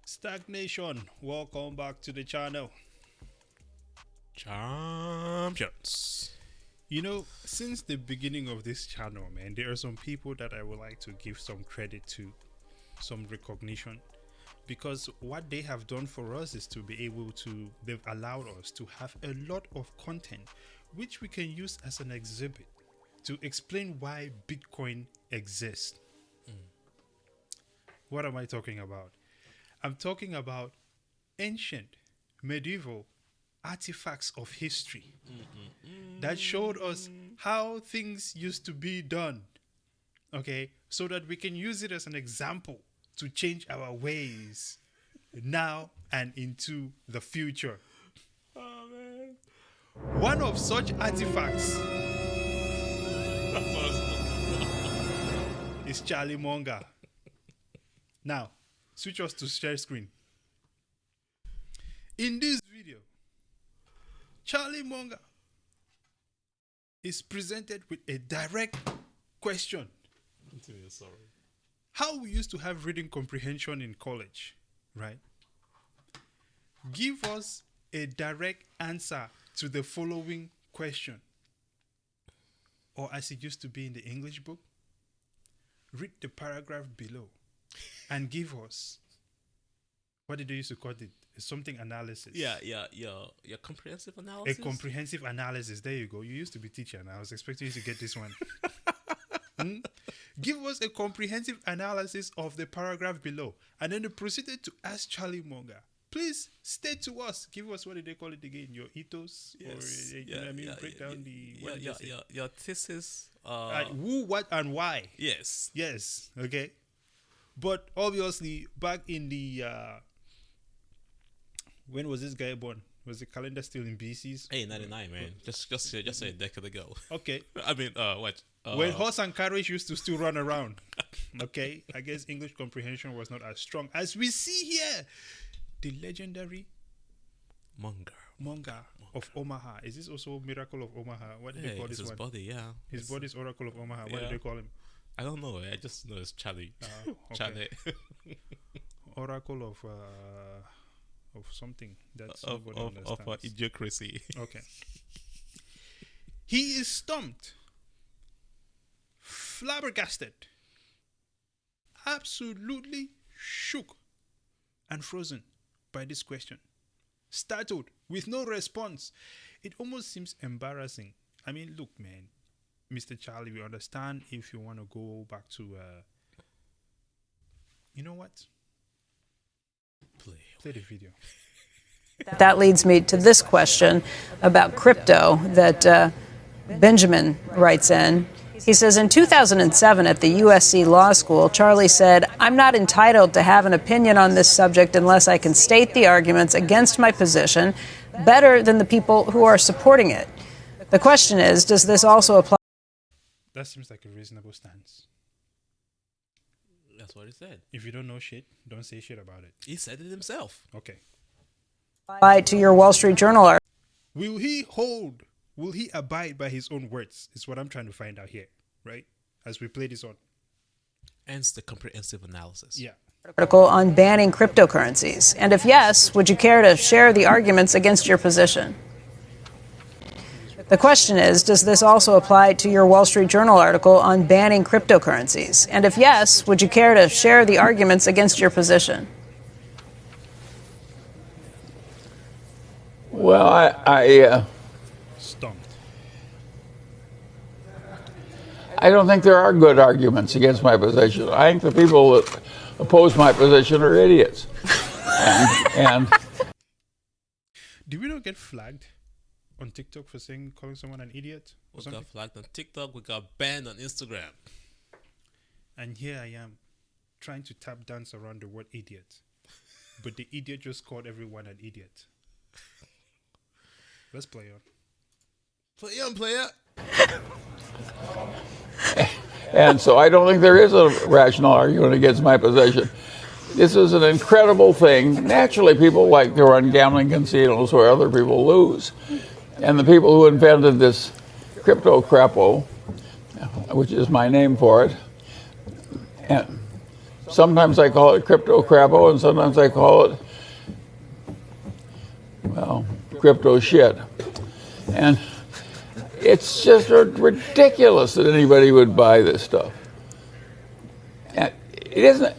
STAKK Nation, welcome back to the channel. Champions. You know, since the beginning of this channel, man, there are some people that I would like to give some credit to, some recognition, because what they have done for us is to be able to, they've allowed us to have a lot of content which we can use as an exhibit to explain why Bitcoin exists. What am I talking about? I'm talking about ancient, medieval artifacts of history that showed us how things used to be done, okay, so that we can use it as an example to change our ways now and into the future. Oh man. One of such artifacts is Charlie Munger. Now, switch us to share screen. In this video, Charlie Munger is presented with a direct question. Sorry. How we used to have reading comprehension in college, right? Give us a direct answer to the following question. Or as it used to be in the English book, read the paragraph below and give us, what did they used to call it? Something analysis. Yeah. Your comprehensive analysis. A comprehensive analysis. There you go. You used to be teacher, and I was expecting you to get this one. Give us a comprehensive analysis of the paragraph below, and then they proceeded to ask Charlie Munger, please state to us. Give us, what did they call it again? Your ethos, Yes. or you know what I mean? Break down your thesis. Who, what, and why. Yes. Yes. Okay. But obviously, back in the when was this guy born? Was the calendar still in BC's? 99, man. Just a decade ago. Okay. I mean, what? When horse and carriage used to still run around. Okay. I guess English comprehension was not as strong as we see here. The legendary Munger of Omaha. Is this also Miracle of Omaha? What did they call this his one? body, yeah. His body's Oracle of Omaha. What Yeah. did they call him? I don't know. I just know it's Charlie. Okay. Charlie. Oracle of something that's of idiocracy. Okay. He is stumped, flabbergasted, absolutely shook and frozen by this question. Startled, with no response. It almost seems embarrassing. I mean, look, man, Mr. Charlie, we understand if you want to go back to, you know what? Play the video. That leads me to this question about crypto that Benjamin writes in. He says, in 2007 at the USC Law School, Charlie said, I'm not entitled to have an opinion on this subject unless I can state the arguments against my position better than the people who are supporting it. The question is, does this also apply? That seems like a reasonable stance. That's what he said. If you don't know shit, don't say shit about it. He said it himself. Okay. To your Wall Street Journal article? Will he abide by his own words? Is what I'm trying to find out here, right? As we play this on. Hence the comprehensive analysis. Yeah. Article on banning cryptocurrencies. And if yes, would you care to share the arguments against your position? The question is, does this also apply to your Wall Street Journal article on banning cryptocurrencies? And if yes, would you care to share the arguments against your position? Well, I Stumped. don't think there are good arguments against my position. I think the people that oppose my position are idiots. and Did we not get flagged on TikTok for calling someone an idiot or We something? got flagged on TikTok. We got banned on Instagram. And here I am trying to tap dance around the word idiot. But the idiot just called everyone an idiot. Let's play on. Play on, player. And so I don't think there is a rational argument against my position. This is an incredible thing. Naturally, people like to run gambling casinos where other people lose. And the people who invented this crypto crapo, which is my name for it, and Sometimes I call it crypto crappo, and sometimes I call it, well, crypto shit. And it's just ridiculous that anybody would buy this stuff. And it isn't.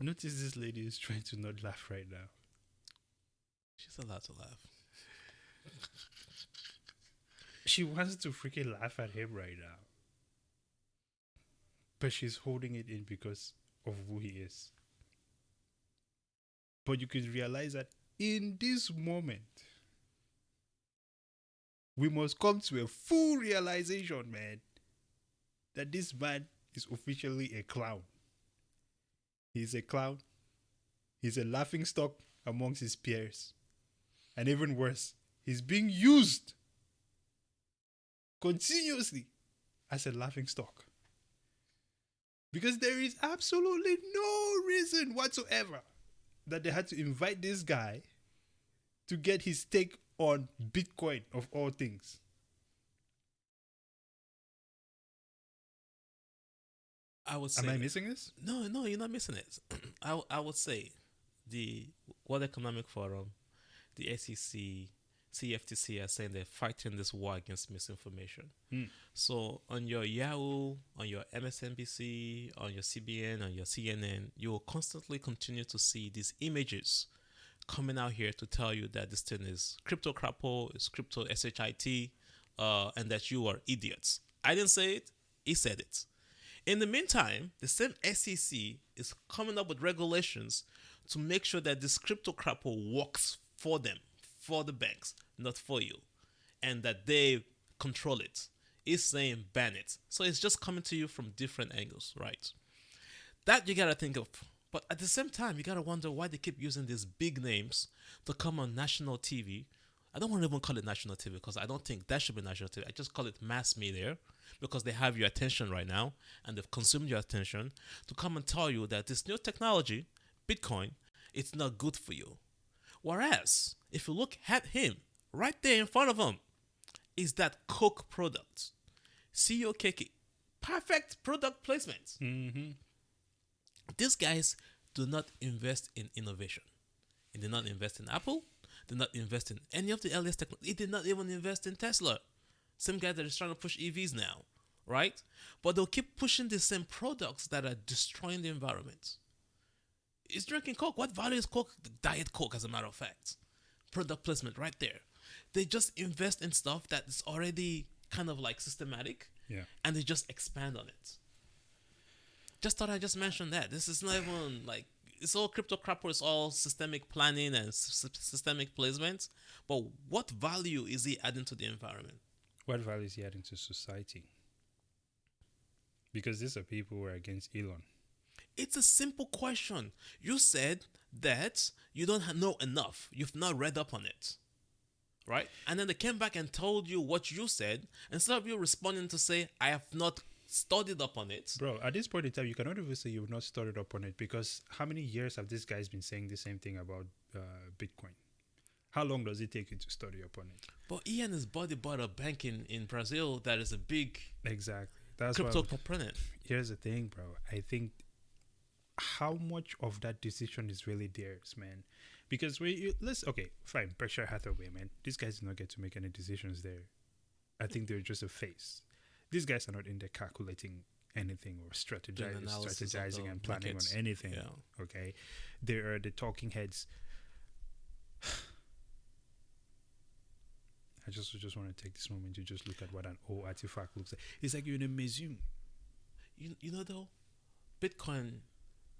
Notice this lady is trying to not laugh right now. She's allowed to laugh. She wants to freaking laugh at him right now. But she's holding it in because of who he is. But you could realize that in this moment, we must come to a full realization, man, that this man is officially a clown. He's a clown. He's a laughing stock amongst his peers. And even worse, he's being used continuously as a laughing stock. Because there is absolutely no reason whatsoever that they had to invite this guy to get his take on Bitcoin of all things. I would say. Am I missing this? No, you're not missing it. I would say the World Economic Forum, the SEC, CFTC are saying they're fighting this war against misinformation. So on your Yahoo, on your MSNBC, on your CBN, on your CNN, you will constantly continue to see these images coming out here to tell you that this thing is crypto crapo, it's crypto shit, and that you are idiots. I didn't say it, he said it. In the meantime, the same SEC is coming up with regulations to make sure that this crypto crapo works for them, for the banks, not for you, and that they control it. It's saying ban it. So it's just coming to you from different angles, right? That you gotta think of. But at the same time, you gotta wonder why they keep using these big names to come on national TV. I don't want to even call it national TV because I don't think that should be national TV. I just call it mass media because they have your attention right now and they've consumed your attention to come and tell you that this new technology, Bitcoin, it's not good for you. Whereas, if you look at him, right there in front of him, is that Coke product. CEO Keke. Perfect product placement. Mm-hmm. These guys do not invest in innovation. They did not invest in Apple. Did not invest in any of the earliest technology. He did not even invest in Tesla. Same guy that is trying to push EVs now, right? But they'll keep pushing the same products that are destroying the environment. He's drinking Coke. What value is Coke? Diet Coke, as a matter of fact. Product placement right there. They just invest in stuff that is already kind of like systematic, and they just expand on it. Just thought I just mentioned that. This is not even like, it's all crypto crap, it's all systemic planning and systemic placement. But what value is he adding to the environment? What value is he adding to society? Because these are people who are against Elon. It's a simple question. You said that you don't know enough. You've not read up on it. Right? And then they came back and told you what you said. Instead of you responding to say, I have not studied up on it. Bro, at this point in time, you cannot even say you've not studied up on it because how many years have these guys been saying the same thing about Bitcoin? How long does it take you to study up on it? But he and his buddy bought a bank in Brazil that is a big That's crypto component. Here's the thing, bro. I think how much of that decision is really theirs, man? Because fine, Berkshire Hathaway, man. These guys do not get to make any decisions there. I think they're just a face. These guys are not in there calculating anything or strategizing and planning on anything. Yeah. Okay, they are the talking heads. I just want to take this moment to just look at what an old artifact looks like. It's like you're in a museum. You know though, Bitcoin,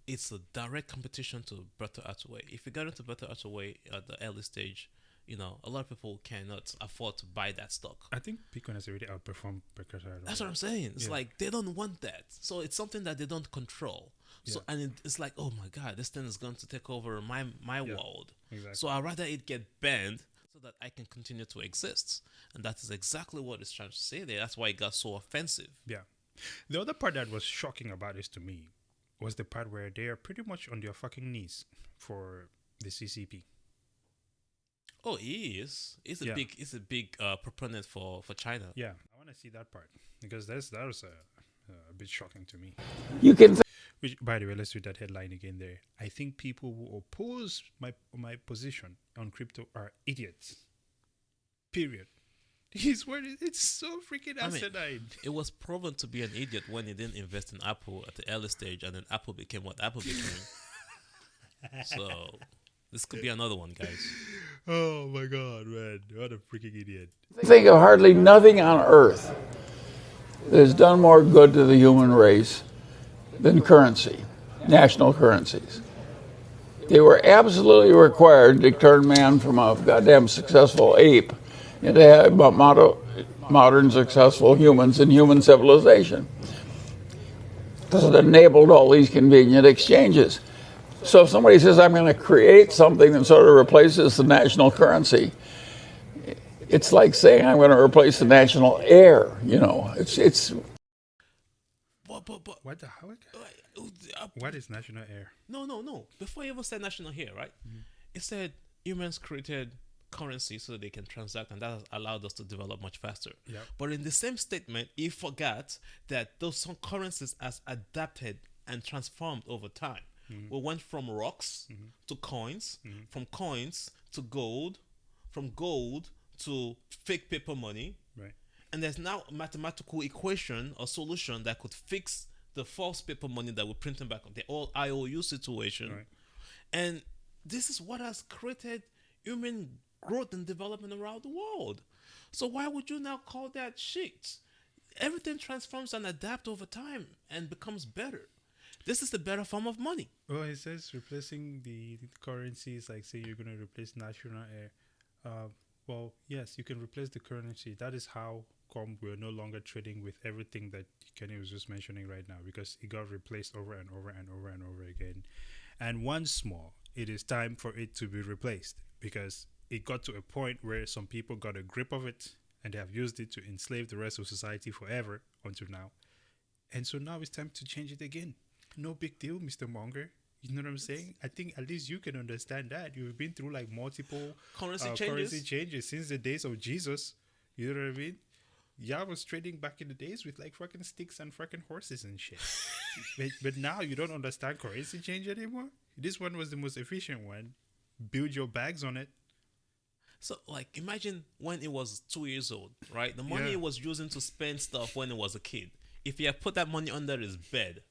it's a direct competition to Berkshire Hathaway. If you got into Berkshire Hathaway at the early stage, a lot of people cannot afford to buy that stock. I think Bitcoin has already outperformed Berkshire Hathaway. That's what I'm saying. It's like they don't want that. So it's something that they don't control. So and it's like, oh my God, this thing is going to take over my world. Exactly. So I'd rather it get banned so that I can continue to exist. And that is exactly what it's trying to say there. That's why it got so offensive. Yeah. The other part that was shocking about this to me was the part where they are pretty much on their fucking knees for the CCP. Oh, he is. He's a big proponent for China. Yeah. want to see that part because that was a bit shocking to me. You can Which, by the way, let's read that headline again there. I think people who oppose my position on crypto are idiots. Period. It's so freaking I mean, asinine. it was proven to be an idiot when he didn't invest in Apple at the early stage, and then Apple became what Apple became. So this could be another one, guys. Oh my god, man. What a freaking idiot. think of hardly nothing on earth that has done more good to the human race than currency, national currencies. They were absolutely required to turn man from a goddamn successful ape into modern successful humans in human civilization. Because it enabled all these convenient exchanges. So if somebody says, I'm going to create something that sort of replaces the national currency, it's like saying I'm going to replace the national air. You know, it's But What the hell? What is national air? No. Before you even said national here, right? It said humans created currency so that they can transact, and that has allowed us to develop much faster. Yep. But in the same statement, he forgot that those some currencies has adapted and transformed over time. We went from rocks to coins, from coins to gold, from gold to fake paper money. Right. And there's now a mathematical equation or solution that could fix the false paper money that we're printing back on the old IOU situation. Right. And this is what has created human growth and development around the world. So why would you now call that shit? Everything transforms and adapts over time and becomes better. This is the better form of money. Well, it says replacing the currencies, like say you're going to replace national air. Well, yes, you can replace the currency. That is how come we're no longer trading with everything that Kenny was just mentioning right now, because it got replaced over and over and over and over again. And once more, it is time for it to be replaced, because it got to a point where some people got a grip of it and they have used it to enslave the rest of society forever until now. And so now it's time to change it again. No big deal, Mr. Monger. You know what I'm saying? I think at least you can understand that. You've been through like multiple currency changes since the days of Jesus. You know what I mean? Y'all was trading back in the days with like fucking sticks and fucking horses and shit. but now you don't understand currency change anymore? This one was the most efficient one. Build your bags on it. So, like, imagine when it was 2 years old, right? The money he was using to spend stuff when he was a kid. If he had put that money under his bed,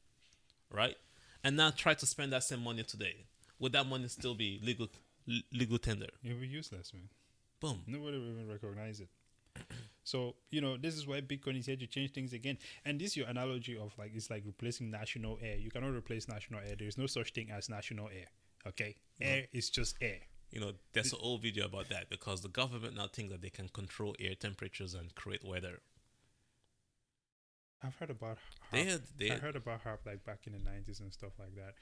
right? And now try to spend that same money today, would that money still be legal tender? It would be useless, man. Boom. Nobody will even recognize it. So, you know, this is why Bitcoin is here to change things again. And this is your analogy of like, it's like replacing national air. You cannot replace national air. There is no such thing as national air. Okay? Air is just air. You know, there's an old video about that because the government now think that they can control air temperatures and create weather. I've heard about They I heard about HARP like back in the 90s and stuff like that.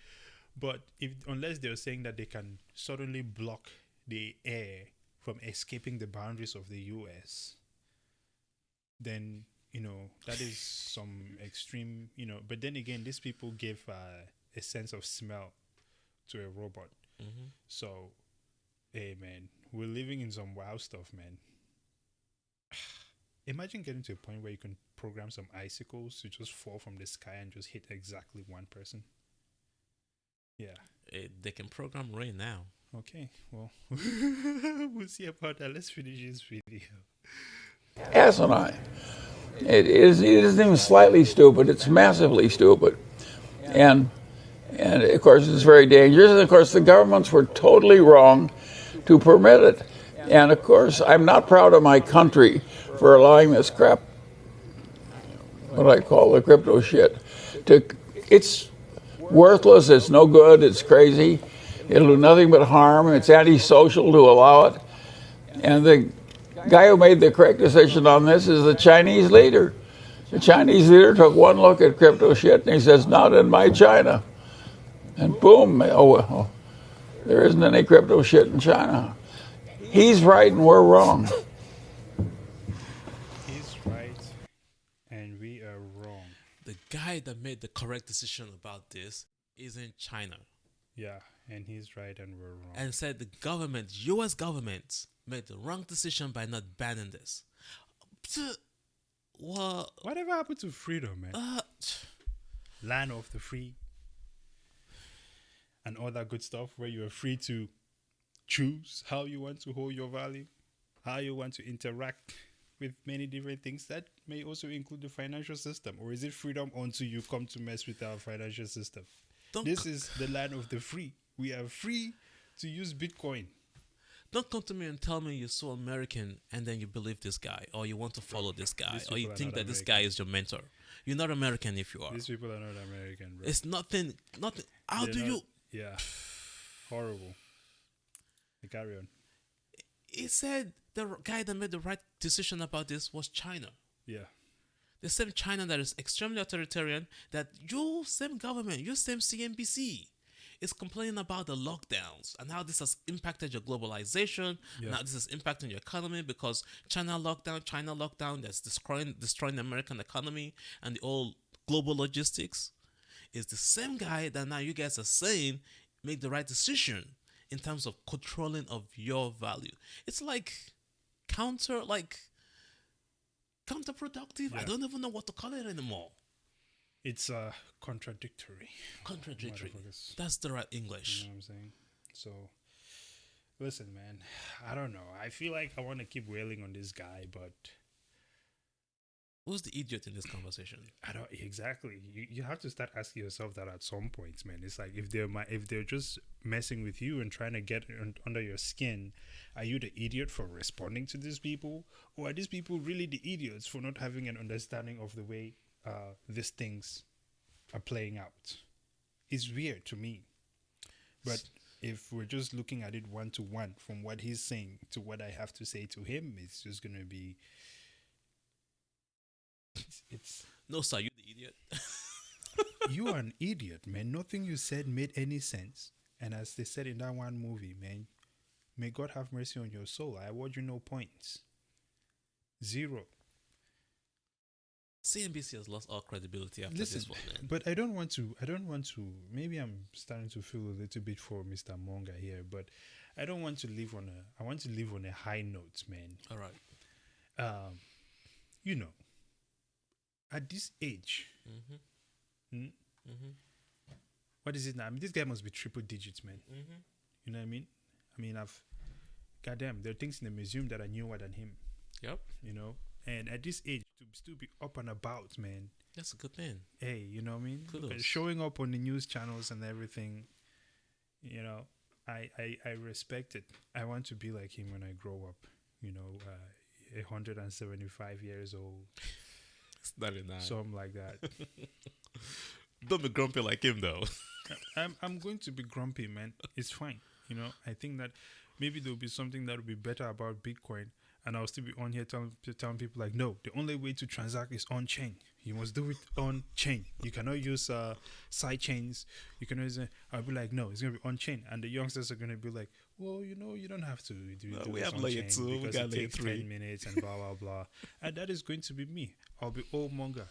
But unless they're saying that they can suddenly block the air from escaping the boundaries of the US, then, you know, that is some extreme, you know. But then again, these people give a sense of smell to a robot. Mm-hmm. So, hey, man, we're living in some wild stuff, man. Imagine getting to a point where you can program some icicles to just fall from the sky and just hit exactly one person. Yeah. They can program rain now. Okay. Well, we'll see about that. Let's finish this video. asinine. It isn't even slightly stupid. It's massively stupid. And of course, it's very dangerous. And of course, the governments were totally wrong to permit it. And of course, I'm not proud of my country for allowing this crap, what I call the crypto shit. It's worthless. It's no good. It's crazy. It'll do nothing but harm. It's antisocial to allow it. And the guy who made the correct decision on this is the Chinese leader. The Chinese leader took one look at crypto shit and he says, not in my China. And boom, there isn't any crypto shit in China. He's right and we're wrong. He's right and we are wrong. The guy that made the correct decision about this is in China. Yeah, and he's right and we're wrong. And said the government, US government, made the wrong decision by not banning this. Well, Whatever happened to freedom, man? uh, Land of the free and all that good stuff where you are free to choose how you want to hold your value, how you want to interact with many different things. That may also include the financial system. Or is it freedom until you come to mess with our financial system? don't This is the land of the free. We are free to use Bitcoin. don't come to me and tell me you're so American and then you believe this guy or you want to follow this guy these or you people are think not that this American. guy is your mentor. You're not American if you are. These people are not American, bro. It's nothing. How They're do not- you? Yeah. Horrible. Carry on. He said the guy that made the right decision about this was China. Yeah. The same China that is extremely authoritarian, that your same government, your same CNBC is complaining about the lockdowns and how this has impacted your globalization, Yeah. and how this is impacting your economy because China lockdown that's destroying the American economy and the whole global logistics. Is the same guy that now you guys are saying make the right decision in terms of controlling of your value. It's like counterproductive. I Yeah. don't even know what to call it anymore. It's contradictory. Contradictory. Motherfuckers. That's the right You English. know what I'm saying? So, listen, man. I don't know. I feel like I want to keep wailing on this guy, but Who's the idiot in this conversation? I don't exactly. You have to start asking yourself that at some point, man. It's like if they're just messing with you and trying to get under your skin, are you the idiot for responding to these people, or are these people really the idiots for not having an understanding of the way these things are playing out? It's weird to me, but if we're just looking at it one to one from what he's saying to what I have to say to him, it's just gonna be. It's No, sir, you the idiot. you are an idiot, man. Nothing you said made any sense. And as they said in that one movie, man, may God have mercy on your soul. I award you no points. 0. CNBC has lost all credibility after Listen, this one, man. but I don't want to. Maybe I'm starting to feel a little bit for Mr. Monga here, but I don't want to live on a. I want to live on a high note, man. All right. You know, at this age, what is it now? I mean, this guy must be triple digits, man. You know what I mean? Goddamn, there are things in the museum that are newer than him. Yep. You know, and at this age to still be up and about, man. That's a good thing. Hey, you know what I mean? Kudos. Because showing up on the news channels and everything, you know, I respect it. I want to be like him when I grow up. You know, 175 years old, It's 99. something like that. Don't be grumpy like him, though. I'm going to be grumpy, man. It's fine. You know, I think that maybe there'll be something that will be better about Bitcoin, and I'll still be on here telling people like, no, the only way to transact is on chain. You must do it on chain. You cannot use side chains. You can use. I'll be like, no, it's gonna be on chain, and the youngsters are gonna be like, well, you know, you don't have to do we this have on layer chain 2, we because got it layer takes 3. 10 minutes and blah blah blah, and that is going to be me. I'll be old Monga.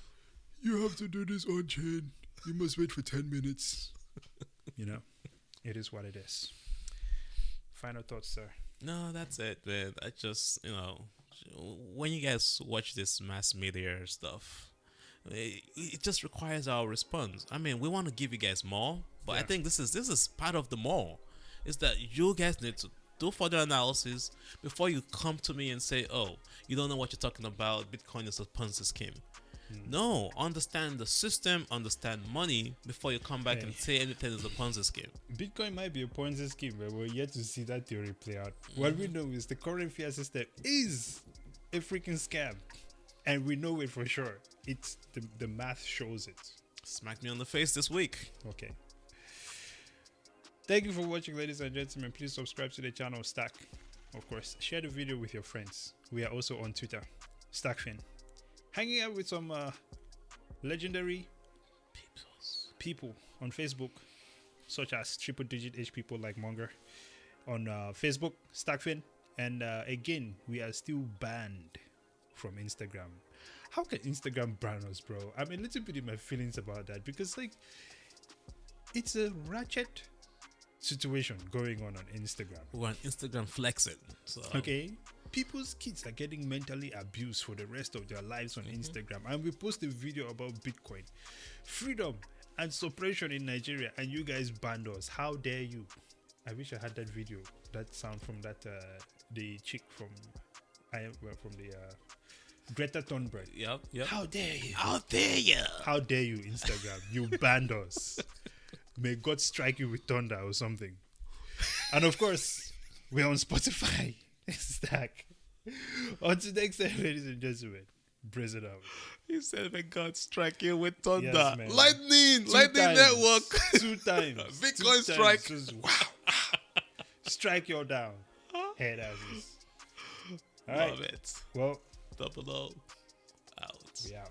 You have to do this on chain. You must wait for 10 minutes. You know, it is what it is. Final thoughts, sir. No, that's it, man. I just, when you guys watch this mass media stuff, it just requires our response. I mean, we want to give you guys more, but I Yeah. think this is part of the more. Is that you guys need to do further analysis before you come to me and say, "Oh, you don't know what you're talking about. Bitcoin is a Ponzi scheme." No, understand the system, understand money before you come back and Hey. say anything is a Ponzi scheme. Bitcoin might be a Ponzi scheme, but we're yet to see that theory play out. What we know is the current fiat system is a freaking scam, and we know it for sure. It's the math shows it. Smack me on the face this week. Okay. Thank you for watching, ladies and gentlemen. Please subscribe to the channel STAKK. Of course, share the video with your friends. We are also on Twitter, STAKKFin. Hanging out with some legendary people on Facebook, such as triple digit H people like Monger. On Facebook, STAKKFin. And again, we are still banned from Instagram. How can Instagram ban us, bro? I'm a little bit in my feelings about that because, like, it's a ratchet situation going on Instagram. We're on Instagram flexing. So Okay, people's kids are getting mentally abused for the rest of their lives on Instagram. And we post a video about Bitcoin, freedom, and suppression in Nigeria, and you guys banned us. How dare you? I wish I had that video, that sound from that the chick from the Greta Thunberg. Yep. How dare you? How dare you? How dare you, Instagram? You banned us. May God strike you with thunder or something. And of course, we're on Spotify. Stack. On to the next time, ladies and gentlemen. Brace it up. He said, "May God strike you with thunder, Yes, man. lightning Times. network, 2 times. Bitcoin 2 strike." times. Just, wow. Strike you down. Head asses. All right. Love it. Well, Double O out. we out.